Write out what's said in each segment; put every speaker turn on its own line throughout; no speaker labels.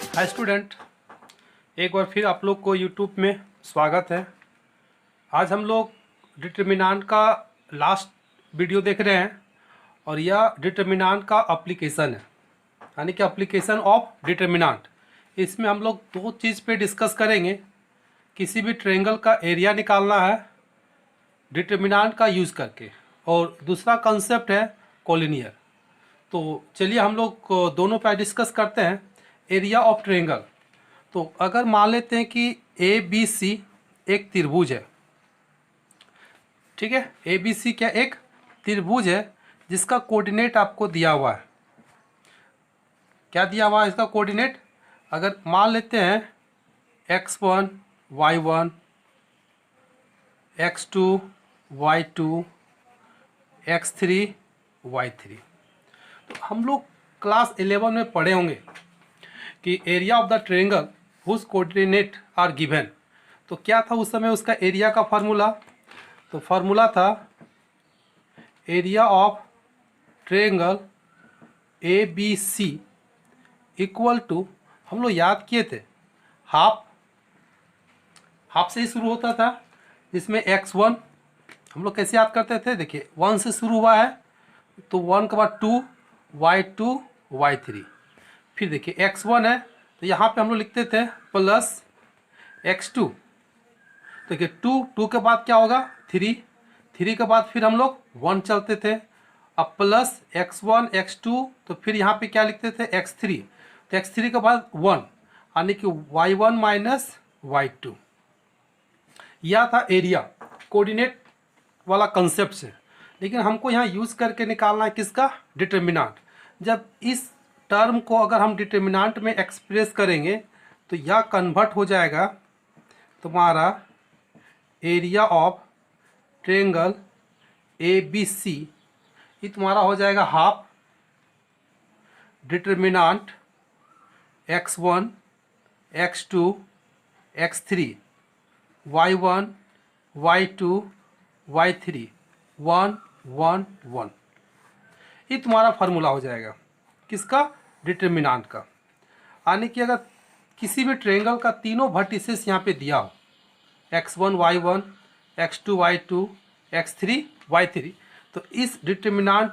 Hi student, एक बार फिर आप लोग को यूट्यूब में स्वागत है। आज हम लोग डिटर्मिनेंट का लास्ट वीडियो देख रहे हैं और यह डिटर्मिनेंट का एप्लीकेशन है, यानी कि एप्लीकेशन ऑफ डिटर्मिनेंट। इसमें हम लोग दो चीज़ पे डिस्कस करेंगे। किसी भी ट्रायंगल का एरिया निकालना है डिटर्मिनेंट का यूज़ करके, और दूसरा कंसेप्ट है कोलिनियर। तो चलिए हम लोग दोनों पे डिस्कस करते हैं। एरिया ऑफ ट्रायंगल, तो अगर मान लेते हैं कि ए बी सी एक त्रिभुज है, ठीक है। ए बी सी क्या एक त्रिभुज है जिसका कोऑर्डिनेट आपको दिया हुआ है। क्या दिया हुआ है इसका कोऑर्डिनेट? अगर मान लेते हैं x1 y1 x2 y2 x3 y3। तो हम लोग क्लास 11 में पढ़े होंगे कि area of the triangle whose coordinate are given. तो क्या था उस समय उसका एरिया का फार्मूला? तो फार्मूला था area of triangle A B C equal to, हम लोग याद किए थे, हाफ से ही शुरू होता था, जिसमें x1 हम लोग कैसे याद करते थे? देखिए 1 से शुरू हुआ है तो 1 के बाद 2 y2 y3। फिर देखिए x1 है तो यहाँ पे हम लोग लिखते थे प्लस x2। देखिए 2 के बाद क्या होगा? 3 के बाद फिर हम लोग 1 चलते थे, अब प्लस x1 x2, तो फिर यहाँ पे क्या लिखते थे? x3। तो x3 के बाद 1, यानी कि y1 माइनस y2। यह था एरिया कोऑर्डिनेट वाला कंसेप्ट से। लेकिन हमको यहाँ यूज़ करके निकालना है किसका? डिटर्मिनेंट। जब इस टर्म को अगर हम डिटर्मिनेंट में एक्सप्रेस करेंगे तो यह कन्वर्ट हो जाएगा तुम्हारा area of triangle A B C. ये तुम्हारा हो जाएगा half determinant x1 x2 x3 y1 y2 y3 1 1 1। ये तुम्हारा फार्मूला हो जाएगा किसका? डिटर्मिनेंट का। यानी कि अगर किसी भी ट्रायंगल का तीनों वर्टिसेस यहाँ पे दिया हो, x1 y1 x2 y2 x3 y3, तो इस डिटर्मिनेंट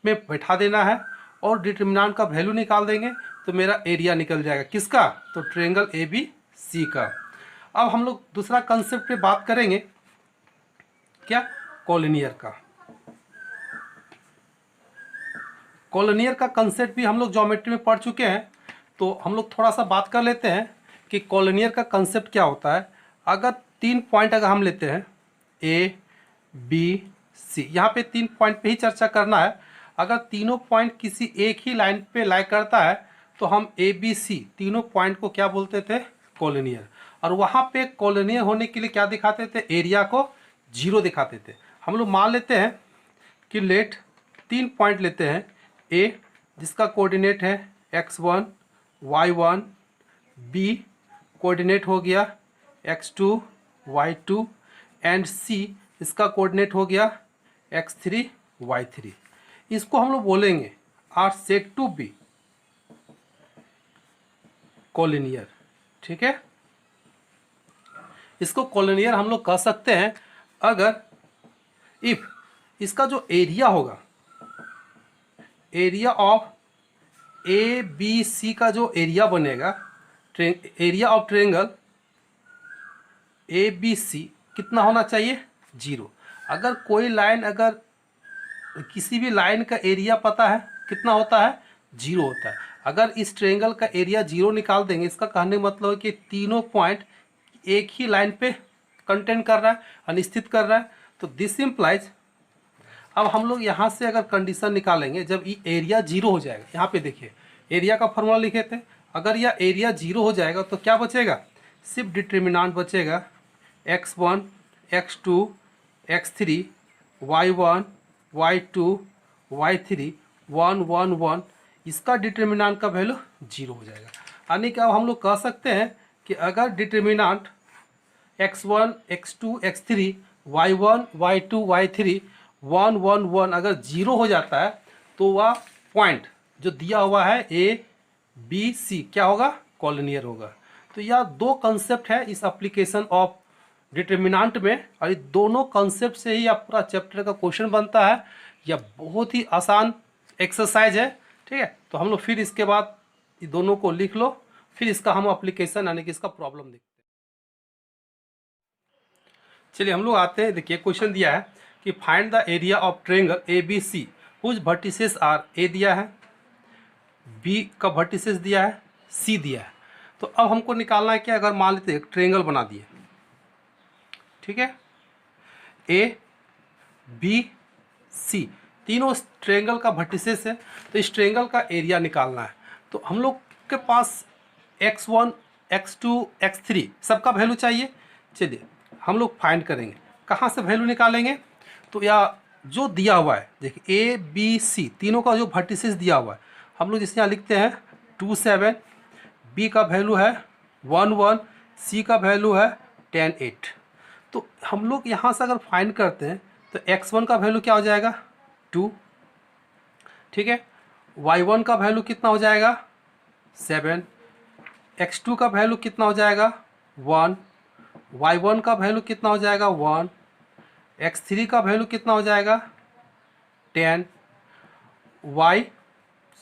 में बैठा देना है और डिटर्मिनेंट का वैल्यू निकाल देंगे तो मेरा एरिया निकल जाएगा किसका? तो ट्रायंगल ए बी सी का। अब हम लोग दूसरा कंसेप्ट पे बात करेंगे, क्या? कोलिनियर का। कोलिनियर का कंसेप्ट भी हम लोग ज्योमेट्री में पढ़ चुके हैं, तो हम लोग थोड़ा सा बात कर लेते हैं कि कोलिनियर का कंसेप्ट क्या होता है। अगर 3 पॉइंट अगर हम लेते हैं ए बी सी, यहाँ पे 3 पॉइंट पे ही चर्चा करना है। अगर तीनों पॉइंट किसी एक ही लाइन पे लाई करता है तो हम ए बी सी तीनों पॉइंट को क्या बोलते थे? कोलिनियर। और वहाँ पे कोलिनियर होने के लिए क्या दिखाते थे? एरिया को 0 दिखाते थे। हम लोग मान लेते हैं कि लेट 3 पॉइंट लेते हैं, ए जिसका कोऑर्डिनेट है x1 y1, बी कोऑर्डिनेट हो गया x2 y2, एंड सी इसका कोऑर्डिनेट हो गया x3 y3। इसको हम लोग बोलेंगे are said to be collinear, ठीक है। इसको कोलिनियर हम लोग कह सकते हैं अगर इफ इसका जो एरिया होगा, area of A B C का जो एरिया बनेगा, area of triangle A B C कितना होना चाहिए? 0। अगर कोई लाइन, अगर किसी भी लाइन का एरिया पता है कितना होता है? 0 होता है। अगर इस ट्रायंगल का एरिया 0 निकाल देंगे, इसका कहने का मतलब है कि तीनों पॉइंट एक ही लाइन पे कंटेन कर रहा है, अनिश्चित कर रहा है। तो दिस इम्प्लाइज, अब हम लोग यहाँ से अगर कंडीशन निकालेंगे जब ये एरिया 0 हो जाएगा, यहाँ पे देखिए एरिया का फॉर्मूला लिखे थे, अगर यह एरिया 0 हो जाएगा तो क्या बचेगा? सिर्फ डिटर्मिनेंट बचेगा x1 x2 x3 y1 y2 y3 1 1 1। इसका डिटर्मिनेंट का वैल्यू 0 हो जाएगा। यानी कि अब हम लोग कह सकते हैं कि अगर determinant x1 x2 x3 y1 y2 y3 1 1 1 अगर 0 हो जाता है तो वह पॉइंट जो दिया हुआ है ABC क्या होगा, कॉलिनियर होगा। तो यह दो कंसेप्ट है इस एप्लीकेशन ऑफ डिटर्मिनेंट में, और ये दोनों कंसेप्ट से ही आप पूरा चैप्टर का क्वेश्चन बनता है। यह बहुत ही आसान एक्सरसाइज है, ठीक है। तो हम लोग फिर इसके बाद ये दोनों को लिख लो, फिर इसका हम एप्लीकेशन यानी कि इसका प्रॉब्लम देखते हैं। चलिए हम लोग आते हैं, देखिए क्वेश्चन दिया है कि find the area of triangle ABC whose vertices are, A दिया है, B का वर्टिसेस दिया है, C दिया है। तो अब हमको निकालना है कि अगर मान लेते हैं ट्रायंगल बना दिए, ठीक है, ABC तीनों ट्रायंगल का वर्टिसेस है, तो इस ट्रायंगल का एरिया निकालना है। तो हम लोग के पास x1 x2 x3 सबका वैल्यू चाहिए। चलिए हम लोग फाइंड करेंगे, कहाँ से वैल्यू निकालेंगे। तो या जो दिया हुआ है देखिए ABC तीनों का जो वर्टिसेस दिया हुआ है, हम लोग जैसे यहाँ लिखते हैं 2 7, B का वैल्यू है 1 1, C का वैल्यू है 10 8। तो हम लोग यहाँ से अगर फाइंड करते हैं तो x1 का वैल्यू क्या हो जाएगा 2, ठीक है, y1 का वैल्यू कितना हो जाएगा 7, x2 का वैल्यू कितना हो जाएगा 1, y1 का वैल्यू कितना हो जाएगा 1, x3 का वैल्यू कितना हो जाएगा 10,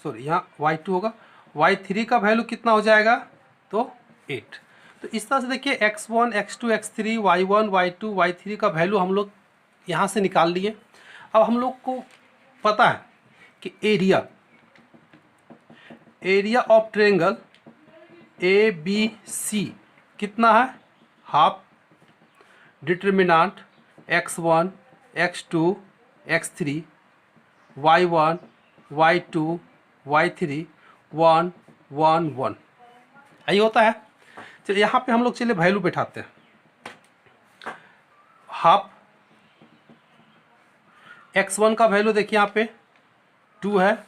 यहाँ y2 होगा, y3 का वैल्यू कितना हो जाएगा तो 8। तो इस तरह से देखिए x1 x2 x3 y1 y2 y3 का वैल्यू हम लोग यहाँ से निकाल लिए। अब हम लोग को पता है कि एरिया ऑफ ट्रायंगल ABC कितना है, half, determinant x1 x2 x3 y1 y2 y3 1 1 1, यही होता है। चलिए यहाँ पे हम लोग चलिए वैल्यू बैठाते हैं। हाफ x1 का वैल्यू देखिए यहाँ पे 2 है,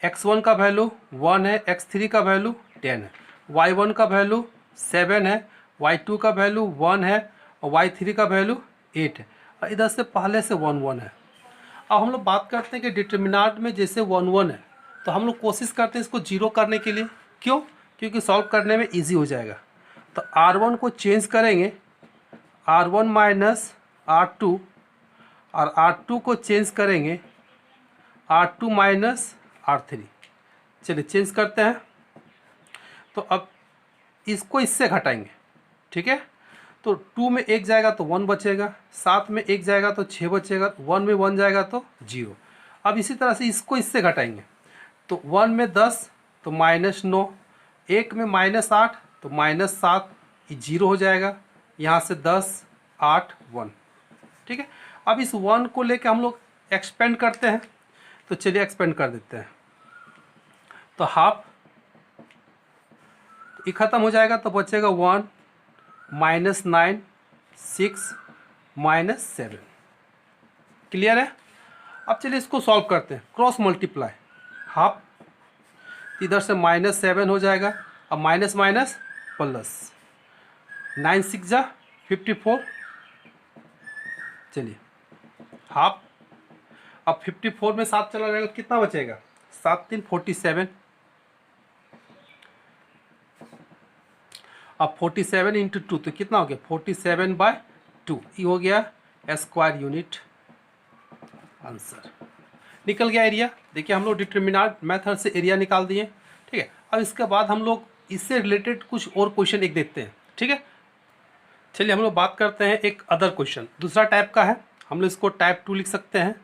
x1 का वैल्यू 1 है, x3 का वैल्यू 10 है, y1 का वैल्यू 7 है, y2 का वैल्यू 1 है और y3 का वैल्यू 8 है, और इधर से पहले से 1 1 है। अब हम लोग बात करते हैं कि डिटर्मिनेंट में जैसे 1 1 है, तो हम लोग कोशिश करते हैं इसको जीरो करने के लिए। क्यों? क्योंकि सॉल्व करने में इजी हो जाएगा। तो R1 को चेंज करेंगे R1 माइनस R2, और R2 को चेंज करेंगे R2 माइनस R3। चलिए चेंज करते हैं। तो अब इसको इससे घटाएंगे, ठीक है। तो 2 में 1 जाएगा तो 1 बचेगा, 7 में 1 जाएगा तो 6 बचेगा, 1 में 1 जाएगा तो 0। अब इसी तरह से इसको इससे घटाएंगे, तो 1 में 10 तो -9, 1 में -8 तो -7, ये 0 हो जाएगा। यहाँ से 10 8 1, ठीक है। अब इस 1 को लेके हम लोग एक्सपेंड करते हैं, तो चलिए एक्सपेंड कर देते हैं। तो हाफ ये ख़त्म हो जाएगा तो बचेगा 1 -9 6 -7। क्लियर है? अब चलिए इसको सॉल्व करते हैं, क्रॉस मल्टीप्लाई। हाफ इधर से -7 हो जाएगा, अब माइनस माइनस प्लस, 9 6 जा 54। चलिए हाफ, अब 54 में 7 चला जाएगा, कितना बचेगा 7 3 47। अब 47 इंटू 2 तो कितना हो गया 47/2, ये हो गया स्क्वायर यूनिट। आंसर निकल गया एरिया। देखिए हम लोग डिटर्मिनेंट मेथड से एरिया निकाल दिए, ठीक है। अब इसके बाद हम लोग इससे रिलेटेड कुछ और क्वेश्चन एक देखते हैं, ठीक है। चलिए हम लोग बात करते हैं एक अदर क्वेश्चन, दूसरा टाइप का है, हम लोग इसको टाइप 2 लिख सकते हैं।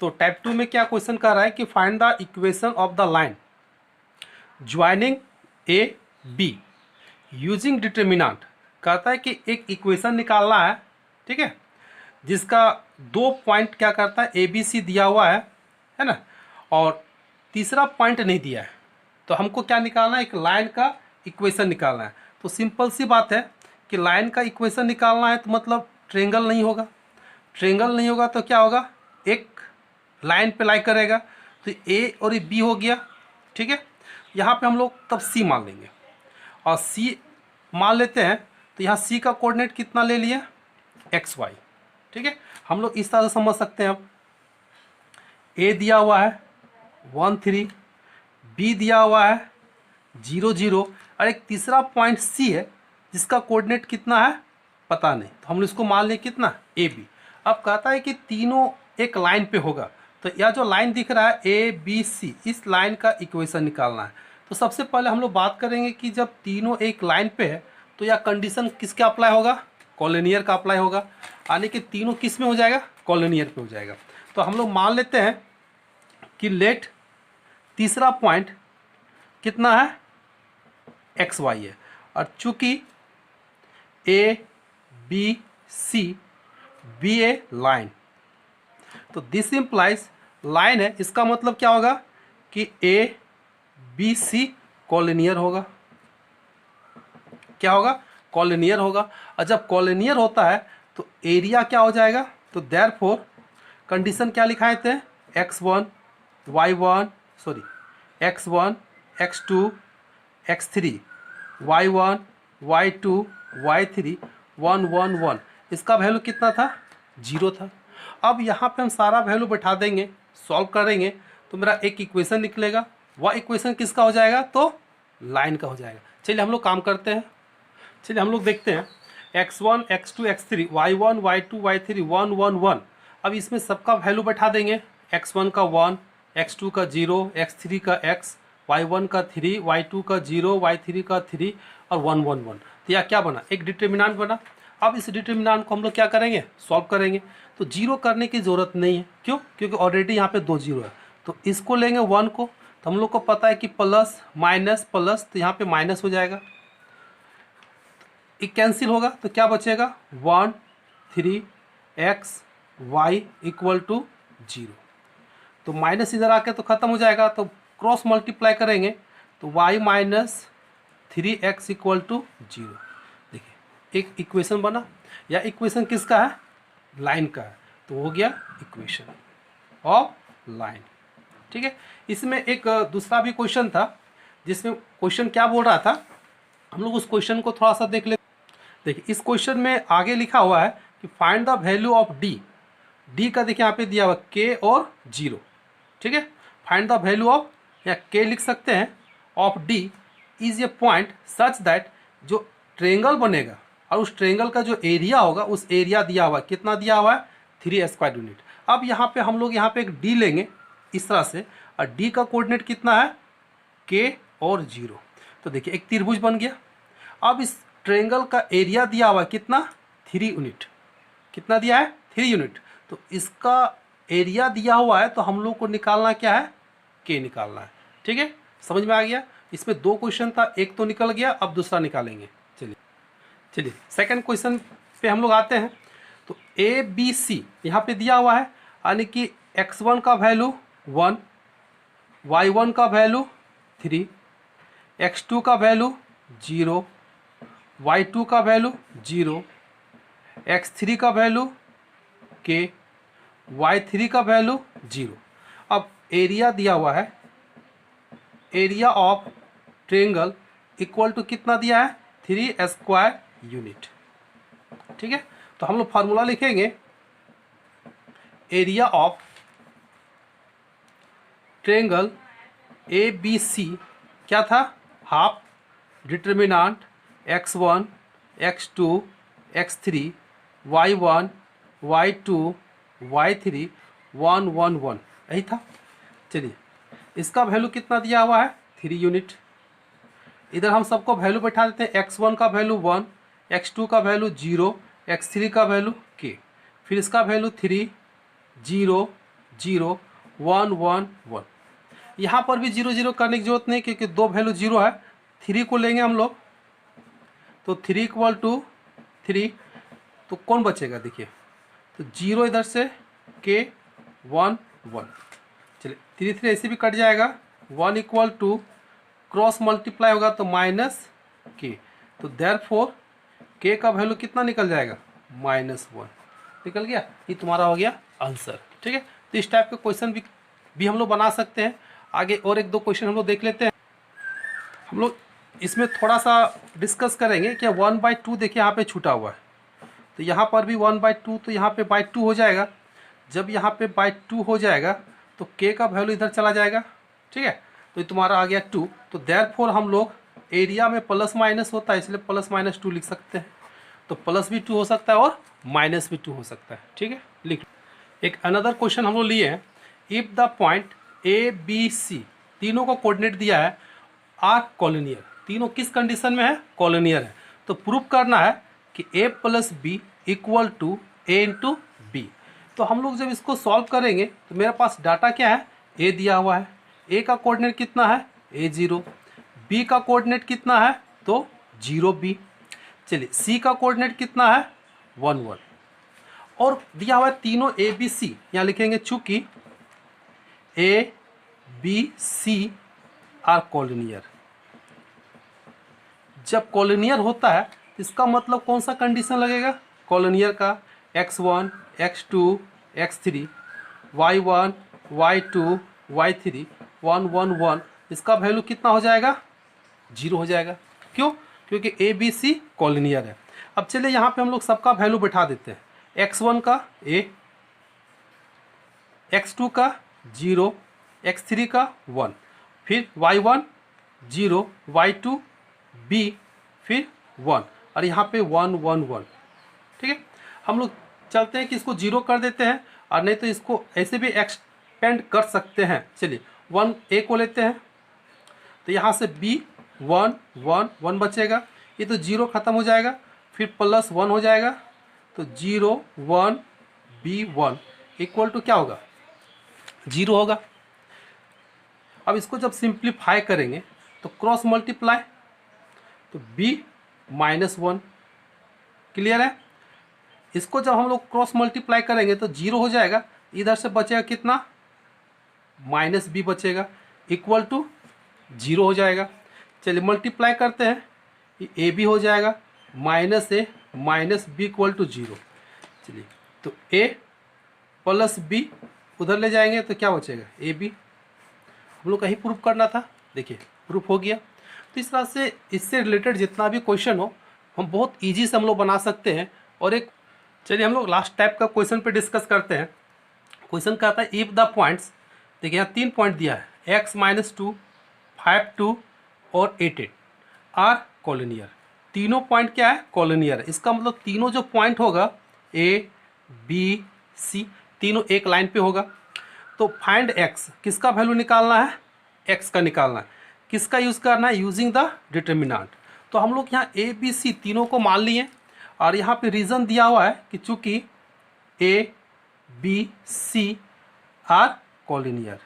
तो टाइप 2 में क्या क्वेश्चन कर रहा है कि find the equation of the line joining A be using determinant. कहता है कि एक इक्वेशन निकालना है, ठीक है, जिसका 2 पॉइंट क्या करता है ए बी सी दिया हुआ है ना, और तीसरा पॉइंट नहीं दिया है। तो हमको क्या निकालना है, एक लाइन का इक्वेशन निकालना है। तो सिंपल सी बात है कि लाइन का इक्वेशन निकालना है तो मतलब ट्रायंगल नहीं होगा, ट्रायंगल नहीं होगा तो क्या होगा, एक लाइन पे लाई करेगा। तो ए और बी हो गया, ठीक है। यहाँ पे हम लोग तब सी मान लेंगे, और सी मान लेते हैं तो यहाँ सी का कोऑर्डिनेट कितना ले लिया XY, ठीक है। हम लोग इस तरह से समझ सकते हैं। अब ए दिया हुआ है 13, बी दिया हुआ है 0 0, और एक तीसरा पॉइंट सी है जिसका कोऑर्डिनेट कितना है पता नहीं, तो हम इसको मान लें कितना ए बी। अब कहता है कि तीनों एक लाइन पे होगा, तो यह जो लाइन दिख रहा है ए बी सी, इस लाइन का इक्वेशन निकालना है। तो सबसे पहले हम लोग बात करेंगे कि जब तीनों एक लाइन पे है तो यह कंडीशन किसका अप्लाई होगा, कॉलिनियर का अप्लाई होगा, यानी कि तीनों किस में हो जाएगा, कॉलिनियर पे हो जाएगा। तो हम लोग मान लेते हैं कि लेट तीसरा पॉइंट कितना है एक्स वाई है, और चूंकि A B C B A line, तो दिस इम्प्लाइज लाइन है, इसका मतलब क्या होगा कि ए बी सी कॉलिनियर होगा। क्या होगा, कॉलिनियर होगा। और जब कॉलिनियर होता है तो एरिया क्या हो जाएगा, तो देयरफॉर कंडीशन क्या लिखाए थे, x1 y1 sorry x1 x2 x3 y1 y2 y3 1 1 1, इसका वैल्यू कितना था 0 था। अब यहाँ पे हम सारा वैल्यू बैठा देंगे, सॉल्व करेंगे तो मेरा एक इक्वेशन निकलेगा, वह इक्वेशन किसका हो जाएगा, तो लाइन का हो जाएगा। चलिए हम लोग काम करते हैं, चलिए हम लोग देखते हैं x1 x2 x3 y1 y2 y3 1 1 1। अब इसमें सबका वैल्यू बैठा देंगे, x1 का 1, x2 का 0, x3 का x, y1 का 3, y2 का 0, y3 का 3 और 1 1 1। तो यह क्या बना, एक डिटर्मिनेंट बना। अब इस डिटर्मिनेंट को हम लोग क्या करेंगे, सॉल्व करेंगे। तो जीरो करने की ज़रूरत नहीं है, क्यों, क्योंकि ऑलरेडी यहाँ पे 2 0 है। तो इसको लेंगे 1 को, तो हम लोग को पता है कि प्लस माइनस प्लस, तो यहाँ पे माइनस हो जाएगा, एक कैंसिल होगा, तो क्या बचेगा 1 3 x y इक्वल टू 0। तो माइनस इधर आके तो ख़त्म हो जाएगा, तो क्रॉस मल्टीप्लाई करेंगे तो y minus 3x equal to 0। देखिए एक इक्वेशन बना, या इक्वेशन किसका है, लाइन का है, तो हो गया इक्वेशन ऑफ लाइन। ठीक है, इसमें एक दूसरा भी क्वेश्चन था, जिसमें क्वेश्चन क्या बोल रहा था, हम लोग उस क्वेश्चन को थोड़ा सा देख ले। देखिए इस क्वेश्चन में आगे लिखा हुआ है कि find the value of D, D का देखिए यहाँ पे दिया हुआ के और 0। ठीक है, फाइंड द वैल्यू ऑफ, या के लिख सकते हैं, of D is a point such that, जो ट्रेंगल बनेगा और उस ट्रेंगल का जो एरिया होगा, उस एरिया दिया हुआ है, कितना दिया हुआ है 3 स्क्वायर यूनिट। अब यहाँ पे हम लोग यहाँ पे एक डी लेंगे इस तरह से, और डी का कोऑर्डिनेट कितना है के और 0। तो देखिए एक त्रिभुज बन गया। अब इस ट्रेंगल का एरिया दिया हुआ है कितना 3 यूनिट, कितना दिया है 3 यूनिट। तो इसका एरिया दिया हुआ है, तो हम लोग को निकालना क्या है, के निकालना है। ठीक है, समझ में आ गया। इसमें 2 क्वेश्चन था, एक तो निकल गया, अब दूसरा निकालेंगे। चलिए सेकंड क्वेश्चन पे हम लोग आते हैं। तो ए बी सी यहाँ पे दिया हुआ है, यानी कि x1 का वैल्यू 1, y1 का वैल्यू 3, x2 का वैल्यू 0, y2 का वैल्यू 0, x3 का वैल्यू k, y3 का वैल्यू 0। अब एरिया दिया हुआ है, area of triangle equal to कितना दिया है 3 स्क्वायर यूनिट। ठीक है, तो हम लोग फार्मूला लिखेंगे, area of triangle A B C क्या था, half determinant x1 x2 x3 y1 y2 y3 1 1 1, यही था। चलिए इसका वैल्यू कितना दिया हुआ है 3 यूनिट। इधर हम सबको वैल्यू बैठा देते हैं, x1 का वैल्यू 1, x2 का वैल्यू 0, x3 का वैल्यू k, फिर इसका वैल्यू 3 0 0 1 1 1। यहाँ पर भी 0 0 करने की जरूरत नहीं, क्योंकि 2 वैल्यू 0 है। 3 को लेंगे हम लोग, तो 3 इक्वल टू 3, तो कौन बचेगा देखिए, तो 0 इधर से k 1 1। चलिए 3 3 ऐसे भी कट जाएगा, 1 इक्वल टू क्रॉस मल्टीप्लाई होगा तो माइनस के, तो देयरफॉर के का वैल्यू कितना निकल जाएगा -1 निकल गया। ये तुम्हारा हो गया आंसर। ठीक है, तो इस टाइप के क्वेश्चन भी हम लोग बना सकते हैं। आगे और 1 2 क्वेश्चन हम लोग देख लेते हैं। हम लोग इसमें थोड़ा सा डिस्कस करेंगे कि 1/2 देखिए यहाँ पे छूटा हुआ है, तो यहाँ पर भी 1/2, तो यहाँ पे 2 हो जाएगा। जब यहाँ पे 2 हो जाएगा तो k का वैल्यू इधर चला जाएगा, ठीक है। तो ये तुम्हारा आ गया 2। तो देयरफॉर हम लोग एरिया में प्लस माइनस होता है, इसलिए प्लस माइनस 2 लिख सकते हैं। तो प्लस भी 2 हो सकता है और माइनस भी 2 हो सकता है, ठीक है, लिख। एक अनदर क्वेश्चन हम लोग लिए हैं, if the point A B C तीनों को कोऑर्डिनेट दिया है आर कॉलोनियर, तीनों किस कंडीशन में है, कॉलोनियर है। तो प्रूव करना है कि a plus B equal to A into B. तो हम लोग जब इसको सॉल्व करेंगे तो मेरे पास डाटा क्या है, a दिया हुआ है, a का कोऑर्डिनेट कितना है a0, b का कोऑर्डिनेट कितना है तो 0b, चलिए c का कोऑर्डिनेट कितना है 1 1, और दिया हुआ है तीनों ए बी सी, यहाँ लिखेंगे चूंकि ए बी सी आर कॉलोनियर। जब कॉलोनियर होता है इसका मतलब कौन सा कंडीशन लगेगा, कॉलोनियर का x1 x2 x3 y1 y2 y3 1 1 1, इसका वैल्यू कितना हो जाएगा 0 हो जाएगा। क्यों, क्योंकि ए बी सी कॉलोनियर है। अब चलिए यहाँ पे हम लोग सबका वैल्यू बैठा देते हैं, x1 का a, x2 का 0, x3 का 1, फिर y1 0, y2 b, फिर 1, और यहाँ पे 1 1 1, ठीक है। हम लोग चलते हैं कि इसको 0 कर देते हैं, और नहीं तो इसको ऐसे भी एक्सपेंड कर सकते हैं। चलिए 1 a को लेते हैं, तो यहाँ से b 1 1 1 बचेगा, ये तो 0 ख़त्म हो जाएगा, फिर प्लस 1 हो जाएगा, तो 0 1 b 1 इक्वल टू क्या होगा 0 होगा। अब इसको जब सिंप्लीफाई करेंगे तो क्रॉस मल्टीप्लाई, तो b माइनस 1, क्लियर है। इसको जब हम लोग क्रॉस मल्टीप्लाई करेंगे तो 0 हो जाएगा, इधर से बचेगा कितना माइनस b बचेगा, इक्वल टू 0 हो जाएगा। चलिए मल्टीप्लाई करते हैं, ये a भी हो जाएगा, minus a minus b equal to 0। चलिए तो a प्लस b उधर ले जाएंगे तो क्या बचेगा ए बी, हम लोग का ही प्रूफ करना था, देखिए प्रूफ हो गया। तो इस तरह से इससे रिलेटेड जितना भी क्वेश्चन हो हम बहुत इजी से हम लोग बना सकते हैं। और एक चलिए हम लोग लास्ट टाइप का क्वेश्चन पे डिस्कस करते हैं। क्वेश्चन कहता है इफ द पॉइंट्स, देखिए यहाँ 3 पॉइंट दिया है, x माइनस 2 5 2 और 8 8 आर कॉलोनियर। तीनों पॉइंट क्या है कॉलोनियर है, इसका मतलब तीनों जो पॉइंट होगा ए बी सी तीनों एक लाइन पे होगा। तो फाइंड x, किसका वैल्यू निकालना है, x का निकालना है, किसका यूज़ करना है, यूजिंग द डिटर्मिनेंट। तो हम लोग यहाँ ए बी सी तीनों को मान लिए, और यहाँ पे रीज़न दिया हुआ है कि चूंकि ए बी सी आर कॉलोनियर,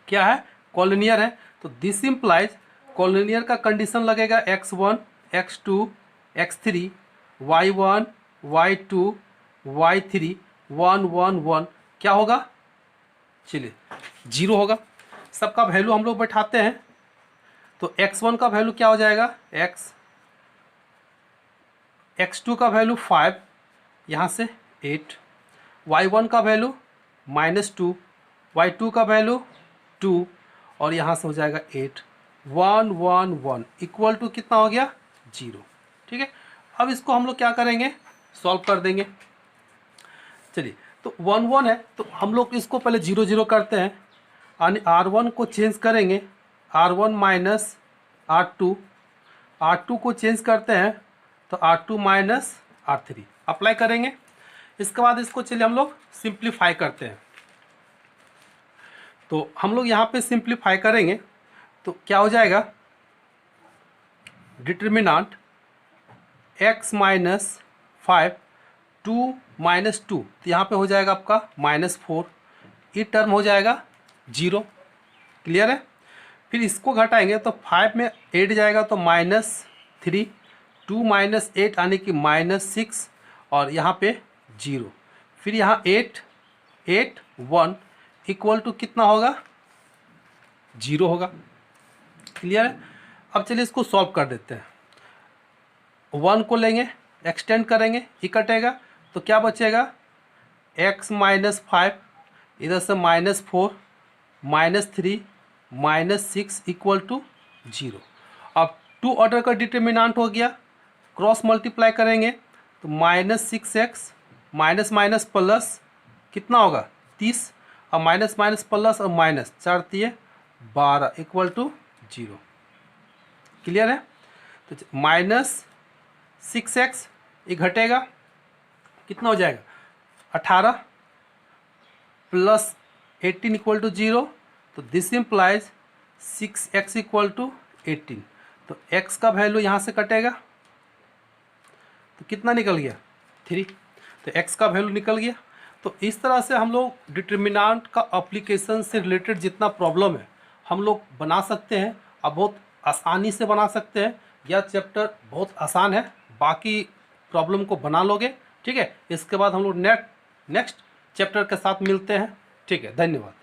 क्या है कॉलोनियर है, तो दिस इम्प्लाइज कॉलोनियर का कंडीशन लगेगा x1 x2 x3 y1 y2 y3 1 1 1, क्या होगा चलिए 0 होगा। सबका वैल्यू हम लोग बैठाते हैं, तो x1 का वैल्यू क्या हो जाएगा x2 का वैल्यू 5, यहाँ से 8, y1 का वैल्यू -2, y2 का वैल्यू 2, और यहाँ से हो जाएगा 8 1 1 1 इक्वल टू कितना हो गया 0, ठीक है। अब इसको हम लोग क्या करेंगे सॉल्व कर देंगे। चलिए तो 1 1 है, तो हम लोग इसको पहले 0 0 करते हैं, यानी R1 को चेंज करेंगे R1 माइनस R2, R2 को चेंज करते हैं तो R2 माइनस R3 अप्लाई करेंगे। इसके बाद इसको चलिए हम लोग सिंप्लीफाई करते हैं। तो हम लोग यहाँ पे सिंप्लीफाई करेंगे तो क्या हो जाएगा, डिटर्मिनेंट x माइनस 5 2 माइनस 2, तो यहाँ पे हो जाएगा आपका -4, ये टर्म हो जाएगा 0, क्लियर है। फिर इसको घटाएंगे तो 5 में 8 जाएगा तो -3, 2 माइनस 8 यानी कि -6, और यहाँ पे 0, फिर यहाँ 8 8 1 इक्वल टू कितना होगा 0 होगा, क्लियर है। अब चलिए इसको सॉल्व कर देते हैं। 1 को लेंगे एक्सटेंड करेंगे, ये कटेगा तो क्या बचेगा x माइनस 5, इधर से -4 -3 -6 इक्वल टू 0। अब 2 ऑर्डर का डिटर्मिनेंट हो गया, क्रॉस मल्टीप्लाई करेंगे तो -6x माइनस माइनस प्लस कितना होगा 30, अब माइनस माइनस प्लस और माइनस 4 तिये 12 इक्वल टू 0। क्लियर है? तो -6x ये घटेगा, कितना हो जाएगा 18 प्लस 18 इक्वल टू 0। तो this implies 6x equal to 18। तो x का वैल्यू यहाँ से कटेगा तो कितना निकल गया 3। तो x का वैल्यू निकल गया। तो इस तरह से हम लोग डिटर्मिनेंट का एप्लीकेशन से रिलेटेड जितना प्रॉब्लम है हम लोग बना सकते हैं, अब बहुत आसानी से बना सकते हैं। यह चैप्टर बहुत आसान है, बाकी प्रॉब्लम को बना लोगे। ठीक है, इसके बाद हम लोग नेक्स्ट चैप्टर के साथ मिलते हैं। ठीक है, धन्यवाद।